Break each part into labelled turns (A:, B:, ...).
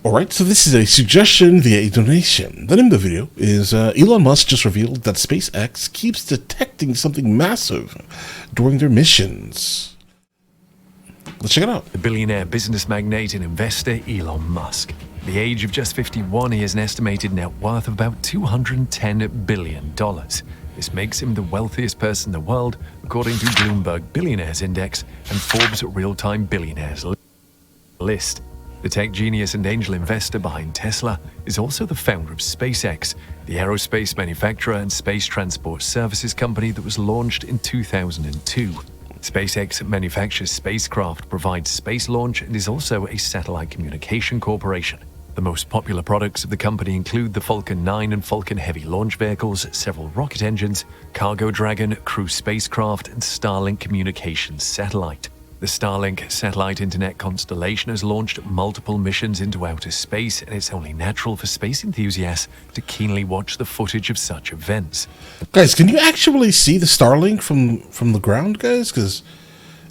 A: Alright, so this is a suggestion via a donation. The name of the video is Elon Musk just revealed that SpaceX keeps detecting something massive during their missions. Let's check it out.
B: The billionaire business magnate and investor Elon Musk. At the age of just 51, he has an estimated net worth of about $210 billion. This makes him the wealthiest person in the world, according to Bloomberg Billionaires Index and Forbes Real-Time Billionaires list. The tech genius and angel investor behind Tesla is also the founder of Spacex, the aerospace manufacturer and space transport services company that was launched in 2002. SpaceX manufactures spacecraft, provides space launch, and is also a satellite communication corporation. The most popular products of the company include the Falcon 9 and Falcon Heavy launch vehicles, several rocket engines, Cargo Dragon, crew spacecraft, and Starlink communications satellite. The Starlink satellite internet constellation has launched multiple missions into outer space, and it's only natural for space enthusiasts to keenly watch the footage of such events.
A: Guys, can you actually see the Starlink from the ground, guys? Because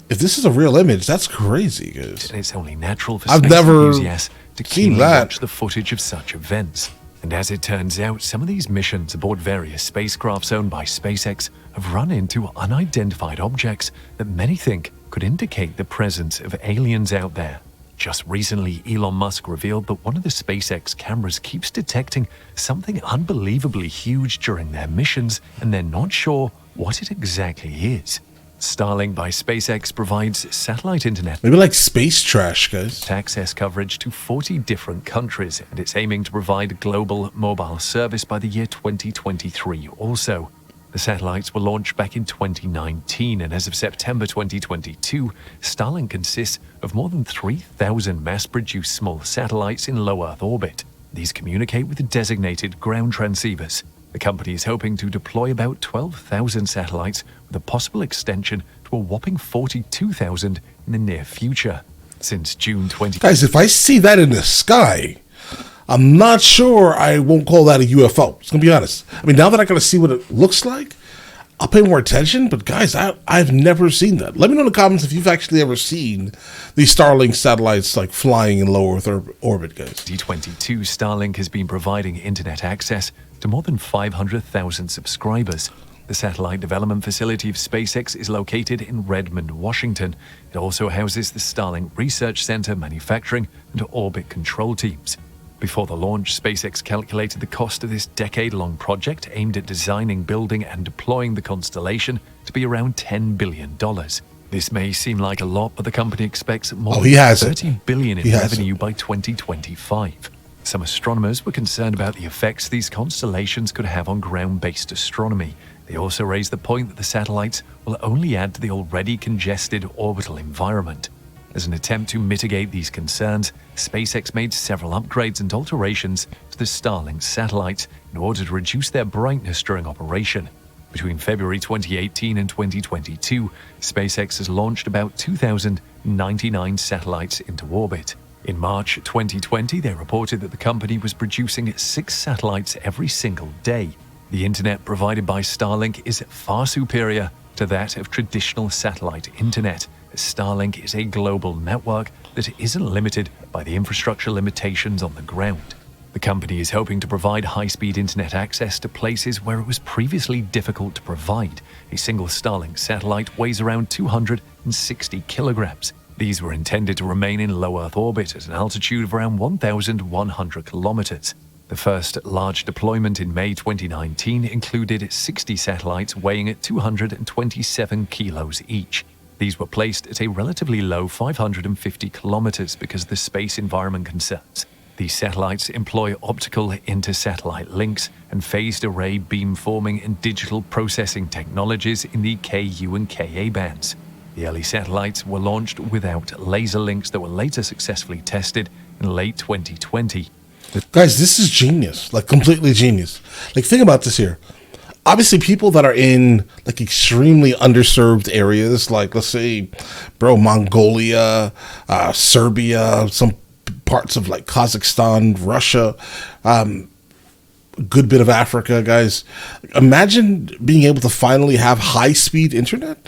A: if this is a real image, that's crazy, guys.
B: And it's only natural for
A: I've
B: space
A: never
B: enthusiasts to keenly
A: that.
B: watch the footage of such events. And as it turns out, some of these missions aboard various spacecrafts owned by SpaceX have run into unidentified objects that many think could indicate the presence of aliens out there. Just recently, Elon Musk revealed that one of the SpaceX cameras keeps detecting something unbelievably huge during their missions, and they're not sure what it exactly is. Starlink by SpaceX provides satellite internet,
A: Maybe like space trash, guys.
B: access coverage to 40 different countries, and it's aiming to provide global mobile service by the year 2023 also. The satellites were launched back in 2019, and as of September 2022, Starlink consists of more than 3,000 mass-produced small satellites in low Earth orbit. These communicate with designated ground transceivers. The company is hoping to deploy about 12,000 satellites, with a possible extension to a whopping 42,000 in the near future. Since June 20...
A: Guys, if I see that in the sky, I'm not sure I won't call that a UFO. Just gonna be honest. I mean, now that I gotta see what it looks like, I'll pay more attention. But guys, I've never seen that. Let me know in the comments if you've actually ever seen these Starlink satellites like flying in low Earth orbit, guys.
B: 2022, Starlink has been providing internet access to more than 500,000 subscribers. The satellite development facility of SpaceX is located in Redmond, Washington. It also houses the Starlink Research Center, manufacturing, and orbit control teams. Before the launch, SpaceX calculated the cost of this decade-long project aimed at designing, building, and deploying the constellation to be around $10 billion. This may seem like a lot, but the company expects more than $30 billion in revenue by 2025. Some astronomers were concerned about the effects these constellations could have on ground-based astronomy. They also raised the point that the satellites will only add to the already congested orbital environment. As an attempt to mitigate these concerns, SpaceX made several upgrades and alterations to the Starlink satellites in order to reduce their brightness during operation. Between February 2018 and 2022, SpaceX has launched about 2,099 satellites into orbit. In March 2020, they reported that the company was producing 6 satellites every single day. The internet provided by Starlink is far superior to that of traditional satellite internet. Starlink is a global network that isn't limited by the infrastructure limitations on the ground. The company is hoping to provide high-speed internet access to places where it was previously difficult to provide. A single Starlink satellite weighs around 260 kilograms. These were intended to remain in low Earth orbit at an altitude of around 1,100 kilometers. The first large deployment in May 2019 included 60 satellites weighing at 227 kilos each. These were placed at a relatively low 550 kilometers because of the space environment concerns. These satellites employ optical inter-satellite links and phased array beamforming and digital processing technologies in the Ku and Ka bands. The early satellites were launched without laser links that were later successfully tested in late 2020.
A: Guys, this is genius. Like, completely genius. Like, think about this here. Obviously, people that are in like extremely underserved areas, like let's say, Mongolia, Serbia, some parts of like Kazakhstan, Russia, a good bit of Africa, guys. Imagine being able to finally have high-speed internet.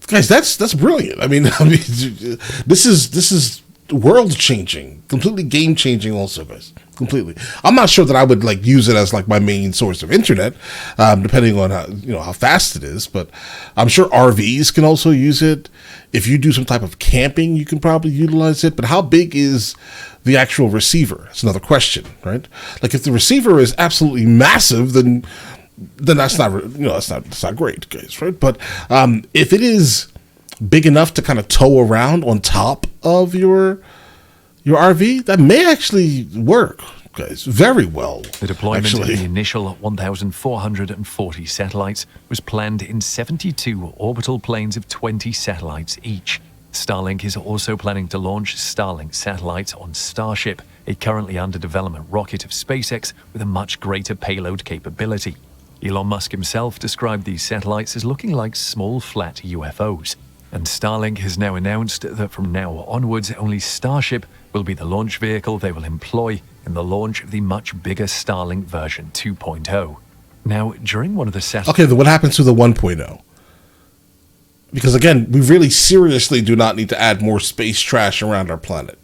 A: Guys, that's brilliant. I mean, this is world changing, completely game changing. Also, guys, completely. I'm not sure that I would like use it as like my main source of internet, depending on how fast it is. But I'm sure RVs can also use it. If you do some type of camping, you can probably utilize it. But how big is the actual receiver? That's another question, right? Like if the receiver is absolutely massive, then that's not that's not great, guys, right? But if it is big enough to kind of tow around on top of your RV, that may actually work, guys, very well.
B: The deployment of the initial 1,440 satellites was planned in 72 orbital planes of 20 satellites each. Starlink is also planning to launch Starlink satellites on Starship, a currently under development rocket of SpaceX with a much greater payload capability. Elon Musk himself described these satellites as looking like small flat UFOs. And Starlink has now announced that from now onwards, only Starship will be the launch vehicle they will employ in the launch of the much bigger Starlink version 2.0. Now, during one of the satellites...
A: Okay, then what happens to the 1.0? Because again, we really seriously do not need to add more space trash around our planet.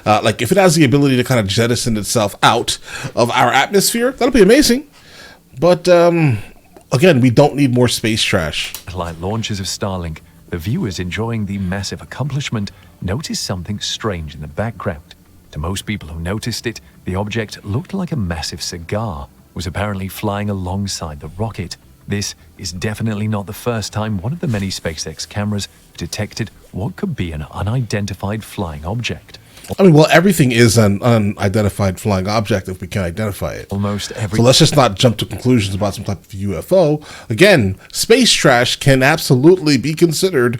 A: Like if it has the ability to kind of jettison itself out of our atmosphere, that'll be amazing. But again, we don't need more space trash.
B: Satellite launches of Starlink, the viewers enjoying the massive accomplishment noticed something strange in the background. To most people who noticed it, the object looked like a massive cigar, was apparently flying alongside the rocket. This is definitely not the first time one of the many SpaceX cameras detected what could be an unidentified flying object.
A: I mean, well, everything is an unidentified flying object if we can identify it.
B: Almost every...
A: So let's just not jump to conclusions about some type of UFO. Again, space trash can absolutely be considered,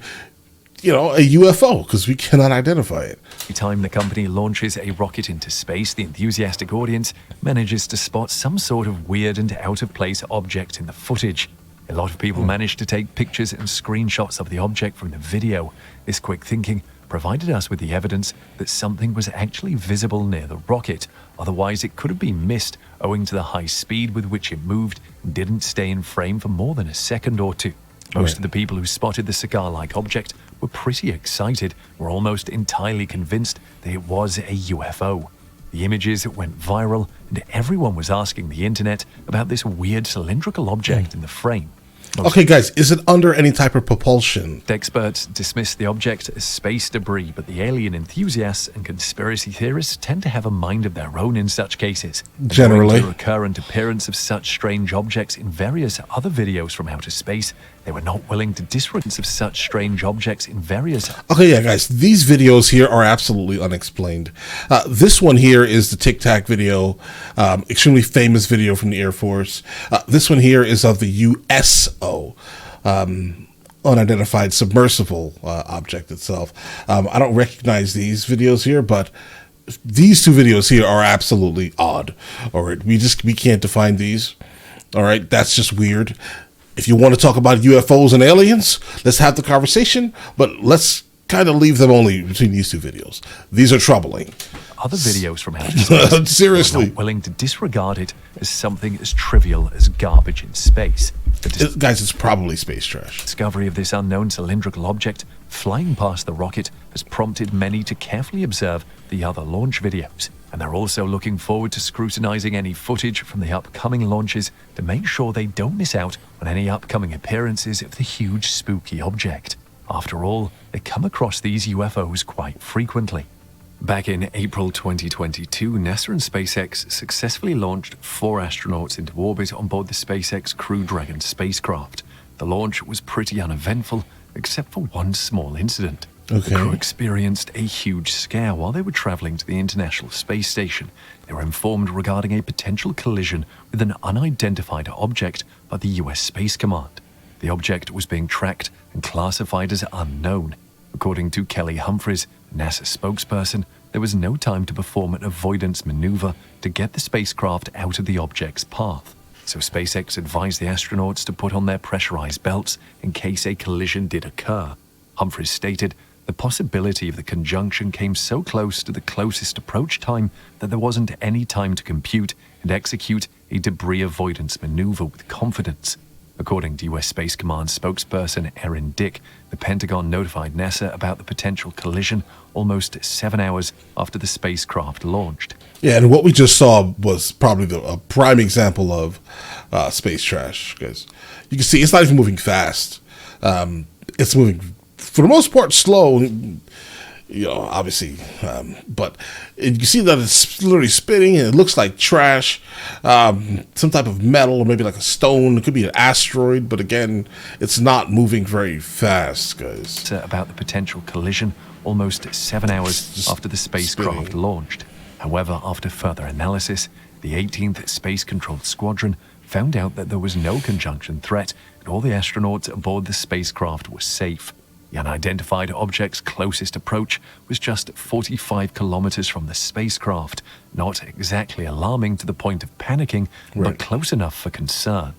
A: a UFO because we cannot identify it.
B: Every time the company launches a rocket into space, the enthusiastic audience manages to spot some sort of weird and out-of-place object in the footage. A lot of people manage to take pictures and screenshots of the object from the video. This quick thinking provided us with the evidence that something was actually visible near the rocket. Otherwise, it could have been missed owing to the high speed with which it moved and didn't stay in frame for more than a second or two. Most of the people who spotted the cigar-like object were pretty excited, were almost entirely convinced that it was a UFO. The images went viral, and everyone was asking the internet about this weird cylindrical object in the frame.
A: Okay, guys, is it under any type of propulsion?
B: Experts dismiss the object as space debris, but the alien enthusiasts and conspiracy theorists tend to have a mind of their own in such cases.
A: Generally.
B: Owing to the recurrent appearance of such strange objects in various other videos from outer space, they were not willing to disregard of such strange objects in various...
A: Okay, yeah, guys, these videos here are absolutely unexplained. This one here is the Tic Tac video, extremely famous video from the Air Force. This one here is of the USO, unidentified submersible object itself. I don't recognize these videos here, but these two videos here are absolutely odd. All right, we can't define these. All right, that's just weird. If you want to talk about UFOs and aliens, let's have the conversation, but let's kind of leave them only between these two videos. These are troubling.
B: Other videos from outer space
A: seriously,
B: not willing to disregard it as something as trivial as garbage in space.
A: Guys, it's probably space trash.
B: Discovery of this unknown cylindrical object flying past the rocket has prompted many to carefully observe the other launch videos. And they're also looking forward to scrutinizing any footage from the upcoming launches to make sure they don't miss out on any upcoming appearances of the huge spooky object. After all, they come across these UFOs quite frequently. Back in April 2022, NASA and SpaceX successfully launched 4 astronauts into orbit on board the SpaceX Crew Dragon spacecraft. The launch was pretty uneventful, except for one small incident.
A: Okay.
B: The crew experienced a huge scare while they were traveling to the International Space Station. They were informed regarding a potential collision with an unidentified object by the US Space Command. The object was being tracked and classified as unknown. According to Kelly Humphreys, NASA spokesperson, there was no time to perform an avoidance maneuver to get the spacecraft out of the object's path. So SpaceX advised the astronauts to put on their pressurized belts in case a collision did occur. Humphreys stated, the possibility of the conjunction came so close to the closest approach time that there wasn't any time to compute and execute a debris avoidance maneuver with confidence. According to U.S. Space Command spokesperson Erin Dick, the Pentagon notified NASA about the potential collision almost 7 hours after the spacecraft launched.
A: Yeah, and what we just saw was probably a prime example of space trash, because you can see it's not even moving fast. It's moving, for the most part, slow. Obviously, but you can see that it's literally spinning, and it looks like trash, some type of metal, or maybe like a stone. It could be an asteroid, but again, it's not moving very fast, guys.
B: About the potential collision almost 7 hours after the spacecraft launched. However, after further analysis, the 18th Space Control Squadron found out that there was no conjunction threat, and all the astronauts aboard the spacecraft were safe. The unidentified object's closest approach was just 45 kilometers from the spacecraft, not exactly alarming to the point of panicking, but close enough for concern.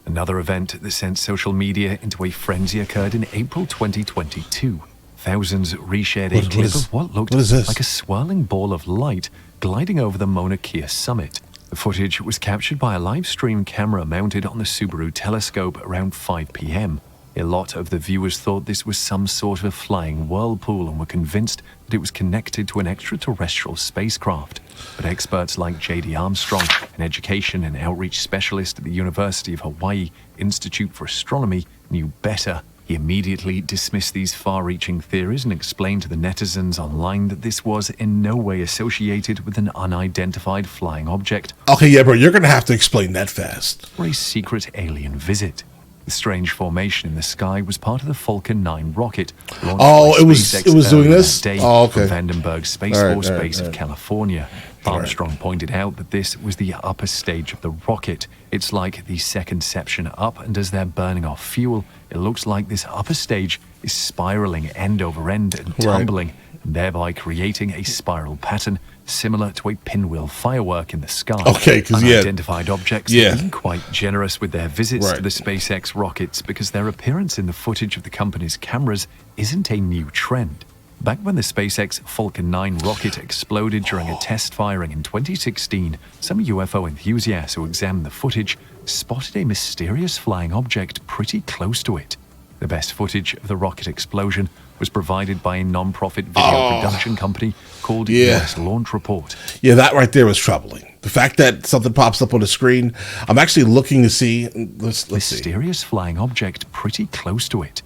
B: Another event that sent social media into a frenzy occurred in April 2022. Thousands reshared a clip of what looked like a swirling ball of light gliding over the Mauna Kea summit. The footage was captured by a live stream camera mounted on the Subaru telescope around 5 p.m. A lot of the viewers thought this was some sort of flying whirlpool and were convinced that it was connected to an extraterrestrial spacecraft. But experts like J.D. Armstrong, an education and outreach specialist at the University of Hawaii Institute for Astronomy, knew better. He immediately dismissed these far-reaching theories and explained to the netizens online that this was in no way associated with an unidentified flying object.
A: Okay, yeah, bro, you're going to have to explain that fast.
B: Or a secret alien visit. The strange formation in the sky was part of the Falcon 9 rocket.
A: It was doing this?
B: From Vandenberg Space Force Base of California. Armstrong pointed out that this was the upper stage of the rocket. It's like the second section up, and as they're burning off fuel, it looks like this upper stage is spiraling end over end and tumbling, and thereby creating a spiral pattern similar to a pinwheel firework in the sky.
A: Okay, because
B: unidentified objects have been quite generous with their visits to the SpaceX rockets because their appearance in the footage of the company's cameras isn't a new trend. Back when the SpaceX Falcon 9 rocket exploded during a test firing in 2016, some UFO enthusiasts who examined the footage spotted a mysterious flying object pretty close to it. The best footage of the rocket explosion was provided by a non-profit video production company called US Launch Report.
A: Yeah, that right there was troubling. The fact that something pops up on the screen, I'm actually looking to see. Let's
B: mysterious flying object pretty close to it.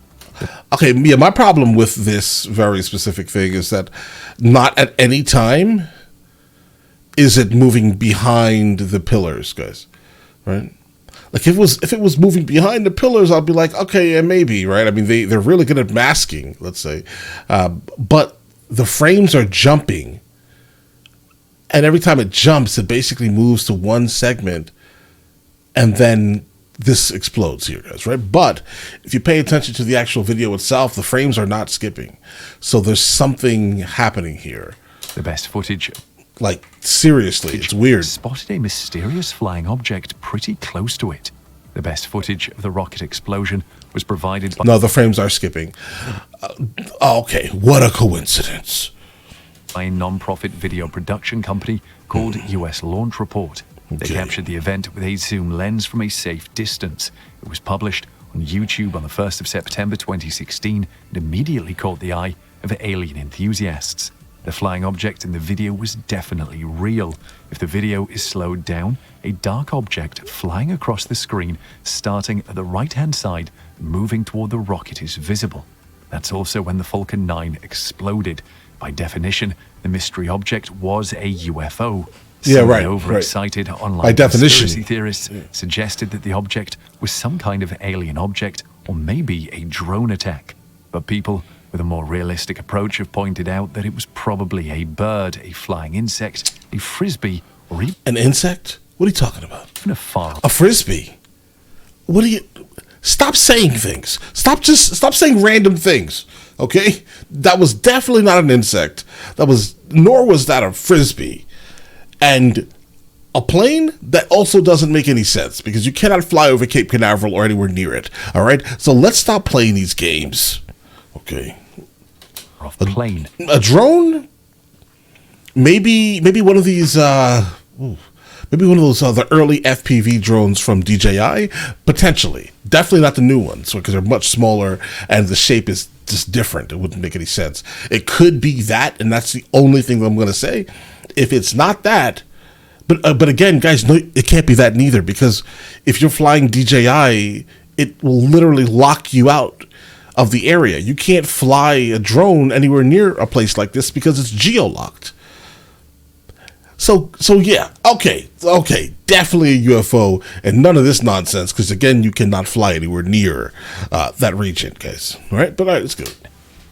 A: Okay, yeah, my problem with this very specific thing is that not at any time is it moving behind the pillars, guys, right? Like if it was moving behind the pillars, I'd be like, okay, yeah, maybe, right? I mean, they're really good at masking, let's say, but the frames are jumping, and every time it jumps, it basically moves to one segment, and then this explodes here, guys, right? But if you pay attention to the actual video itself, the frames are not skipping, so there's something happening here.
B: The best footage.
A: Like, seriously, it's weird.
B: Spotted a mysterious flying object pretty close to it. The best footage of the rocket explosion was provided by...
A: No, the frames are skipping. Okay, what a coincidence.
B: By a non-profit video production company called US Launch Report. They captured the event with a zoom lens from a safe distance. It was published on YouTube on the 1st of September 2016 and immediately caught the eye of alien enthusiasts. The flying object in the video was definitely real. If the video is slowed down, a dark object flying across the screen, starting at the right-hand side, moving toward the rocket is visible. That's also when the Falcon 9 exploded. By definition, the mystery object was a UFO. Some overexcited online conspiracy theorists suggested that the object was some kind of alien object or maybe a drone attack. But people with a more realistic approach have pointed out that it was probably a bird, a flying insect, a frisbee, or even...
A: An insect? What are you talking about?
B: Even
A: a frisbee? What are you... Stop saying things. Stop saying random things, okay? That was definitely not an insect. Nor was that a frisbee. And a plane, that also doesn't make any sense because you cannot fly over Cape Canaveral or anywhere near it, all right? So let's stop playing these games, okay?
B: Plane.
A: A drone? Maybe one of these, maybe Maybe one of those the early FPV drones from DJI, potentially. Definitely not the new ones, because they're much smaller and the shape is just different. It wouldn't make any sense. It could be that, and that's the only thing that I'm going to say. If it's not that, but again, guys, no, it can't be that neither, because if you're flying DJI, it will literally lock you out of the area. You can't fly a drone anywhere near a place like this because it's geo-locked. So yeah, okay, definitely a UFO, and none of this nonsense, because again, you cannot fly anywhere near that region, guys. All right, but all right, let's go.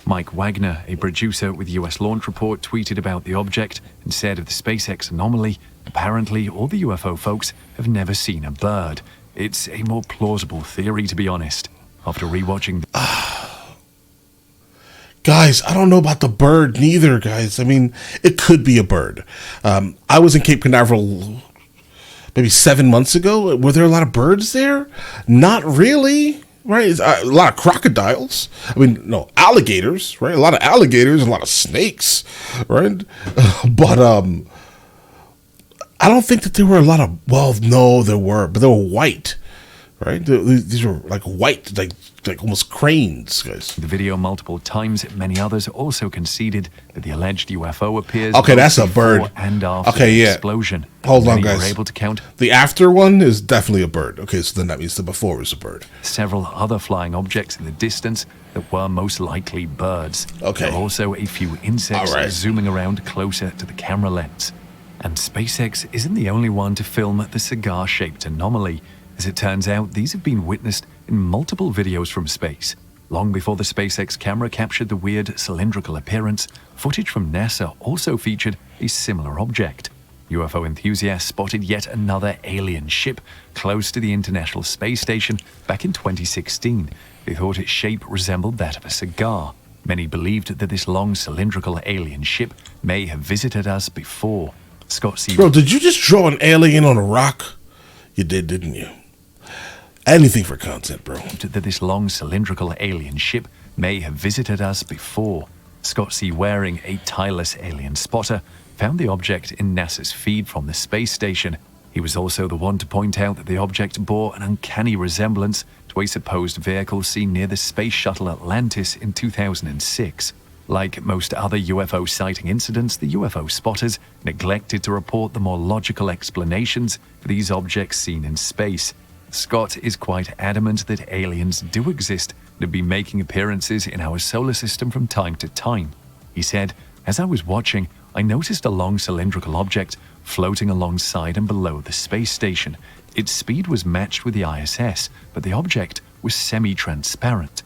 B: Mike Wagner, a producer with US Launch Report, tweeted about the object and said of the SpaceX anomaly, apparently all the UFO folks have never seen a bird. It's a more plausible theory, to be honest. After rewatching
A: Guys, I don't know about the bird neither, guys. I mean, it could be a bird. I was in Cape Canaveral maybe 7 months ago. Were there a lot of birds there? Not really, right? A lot of crocodiles. I mean, no, alligators, right? A lot of alligators, a lot of snakes, right? But I don't think that there were a lot of, well, no, there were, but they were white, right? These were like white, like almost cranes, guys.
B: the video multiple times, many others also conceded that the alleged UFO appears.
A: Okay, that's a
B: before
A: bird.
B: And after
A: Okay,
B: the
A: yeah.
B: explosion.
A: Hold on,
B: Many
A: guys.
B: were able to count
A: The after one is definitely a bird. Okay, so then that means the before was a bird.
B: several other flying objects in the distance that were most likely birds.
A: Okay.
B: There were also a few insects
A: All right.
B: zooming around closer to the camera lens. And SpaceX isn't the only one to film the cigar-shaped anomaly. As it turns out, these have been witnessed in multiple videos from space. Long before the SpaceX camera captured the weird cylindrical appearance, footage from NASA also featured a similar object. UFO enthusiasts spotted yet another alien ship close to the International Space Station back in 2016. They thought its shape resembled that of a cigar. Many believed that this long cylindrical alien ship may have visited us before. Scott C.
A: Bro, did you just draw an alien on a rock? You did, didn't you? Anything for content, bro.
B: that this long cylindrical alien ship may have visited us before. Scott C. Waring, a tireless alien spotter, found the object in NASA's feed from the space station. He was also the one to point out that the object bore an uncanny resemblance to a supposed vehicle seen near the space shuttle Atlantis in 2006. Like most other UFO sighting incidents, the UFO spotters neglected to report the more logical explanations for these objects seen in space. Scott is quite adamant that aliens do exist and have been making appearances in our solar system from time to time. He said, "As I was watching, I noticed a long cylindrical object floating alongside and below the space station. Its speed was matched with the ISS, but the object was semi-transparent.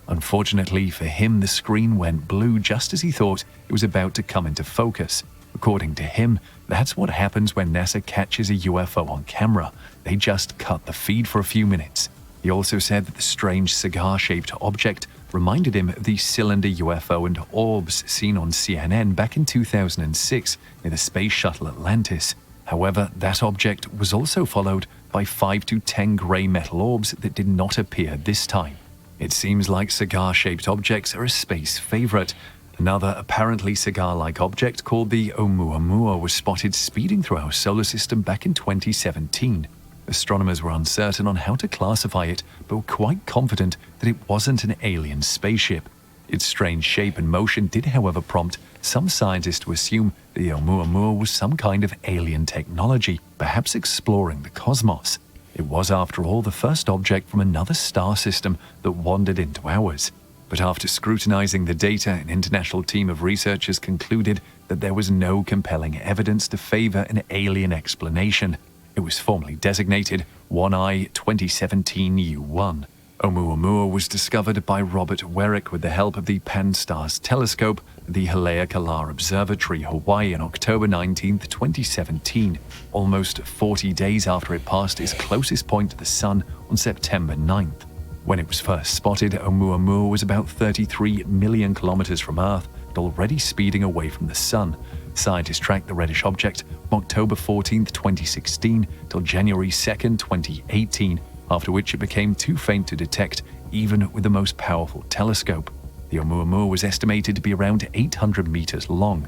B: Unfortunately for him, the screen went blue just as he thought it was about to come into focus. According to him, that's what happens when NASA catches a UFO on camera. They just cut the feed for a few minutes." He also said that the strange cigar-shaped object reminded him of the cylinder UFO and orbs seen on CNN back in 2006 near the space shuttle Atlantis. However, that object was also followed by 5 to 10 grey metal orbs that did not appear this time. It seems like cigar-shaped objects are a space favorite. Another apparently cigar-like object called the Oumuamua was spotted speeding through our solar system back in 2017. Astronomers were uncertain on how to classify it, but were quite confident that it wasn't an alien spaceship. Its strange shape and motion did, however, prompt some scientists to assume the Oumuamua was some kind of alien technology, perhaps exploring the cosmos. It was, after all, the first object from another star system that wandered into ours. But after scrutinizing the data, an international team of researchers concluded that there was no compelling evidence to favor an alien explanation. It was formally designated 1I 2017 U1. Oumuamua was discovered by Robert Werrick with the help of the Pan-STARRS telescope at the Haleakala Observatory, Hawaii on October 19, 2017, almost 40 days after it passed its closest point to the Sun on September 9th. When it was first spotted, Oumuamua was about 33 million kilometers from Earth and already speeding away from the Sun. Scientists tracked the reddish object from October 14, 2016 till January 2, 2018, after which it became too faint to detect even with the most powerful telescope. The Oumuamua was estimated to be around 800 meters long.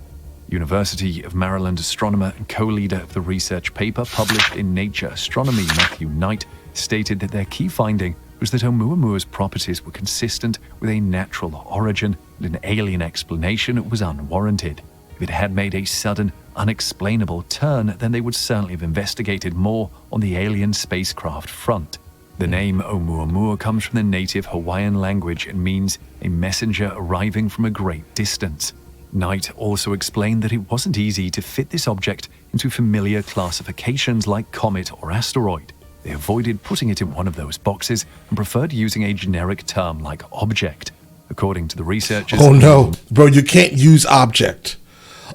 B: University of Maryland astronomer and co-leader of the research paper published in Nature Astronomy, Matthew Knight, stated that their key finding was that Oumuamua's properties were consistent with a natural origin, and an alien explanation was unwarranted. If it had made a sudden, unexplainable turn, then they would certainly have investigated more on the alien spacecraft front. The name Oumuamua comes from the native Hawaiian language and means a messenger arriving from a great distance. Knight also explained that it wasn't easy to fit this object into familiar classifications like comet or asteroid. They avoided putting it in one of those boxes and preferred using a generic term like object. According to the researchers...
A: Oh no, bro, you can't use object.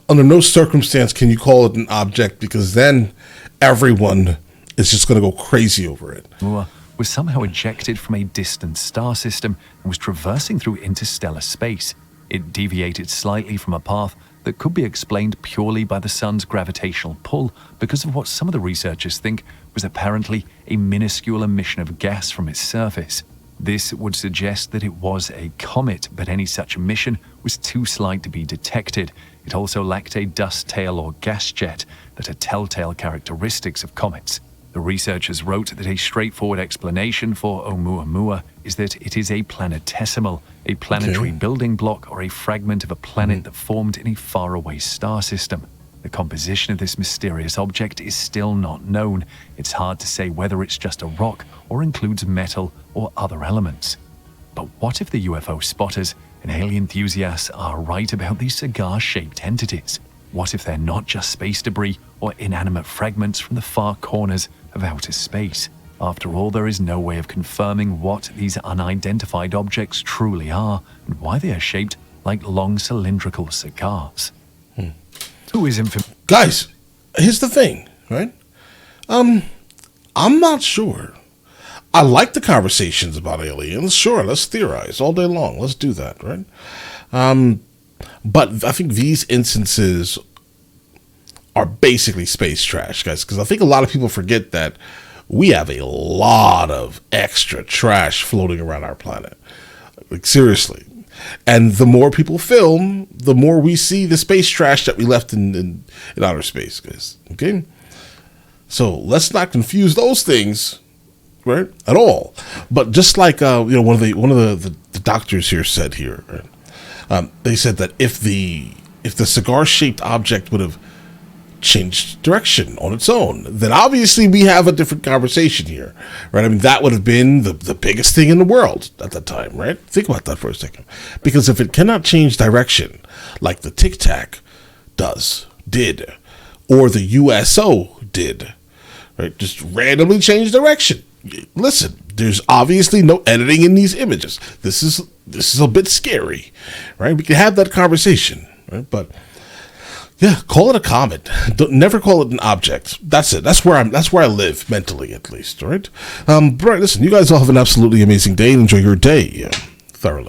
A: Under no circumstance can you call it an object, because then everyone is just going to go crazy over it.
B: Oumuamua was somehow ejected from a distant star system and was traversing through interstellar space. It deviated slightly from a path that could be explained purely by the sun's gravitational pull because of what some of the researchers think was apparently a minuscule emission of gas from its surface. This would suggest that it was a comet, but any such emission was too slight to be detected. It also lacked a dust tail or gas jet that are telltale characteristics of comets. The researchers wrote that a straightforward explanation for Oumuamua is that it is a planetesimal, a planetary building block or a fragment of a planet that formed in a faraway star system. The composition of this mysterious object is still not known. It's hard to say whether it's just a rock or includes metal or other elements. But what if the UFO spotters and alien enthusiasts are right about these cigar-shaped entities? What if they're not just space debris or inanimate fragments from the far corners of outer space? After all, there is no way of confirming what these unidentified objects truly are and why they are shaped like long cylindrical cigars. Who is
A: Guys, here's the thing, right? I'm not sure. I like the conversations about aliens. Sure, let's theorize all day long. Let's do that, right? But I think these instances are basically space trash, guys, because I think a lot of people forget that we have a lot of extra trash floating around our planet. Like, seriously. And the more people film, the more we see the space trash that we left in outer space, guys. Okay? So let's not confuse those things, right, at all. But just like one of the doctors here said here, right? They said that if the cigar-shaped object would have changed direction on its own, then obviously we have a different conversation here, right? I mean, that would have been the biggest thing in the world at the time, right? Think about that for a second. Because if it cannot change direction like the Tic Tac did, or the USO did, right? Just randomly change direction. Listen, there's obviously no editing in these images. This is a bit scary, right? We can have that conversation, right? But yeah, call it a comet. Never call it an object. That's it. That's where I live mentally, at least. All right. Listen, you guys all have an absolutely amazing day and enjoy your day thoroughly.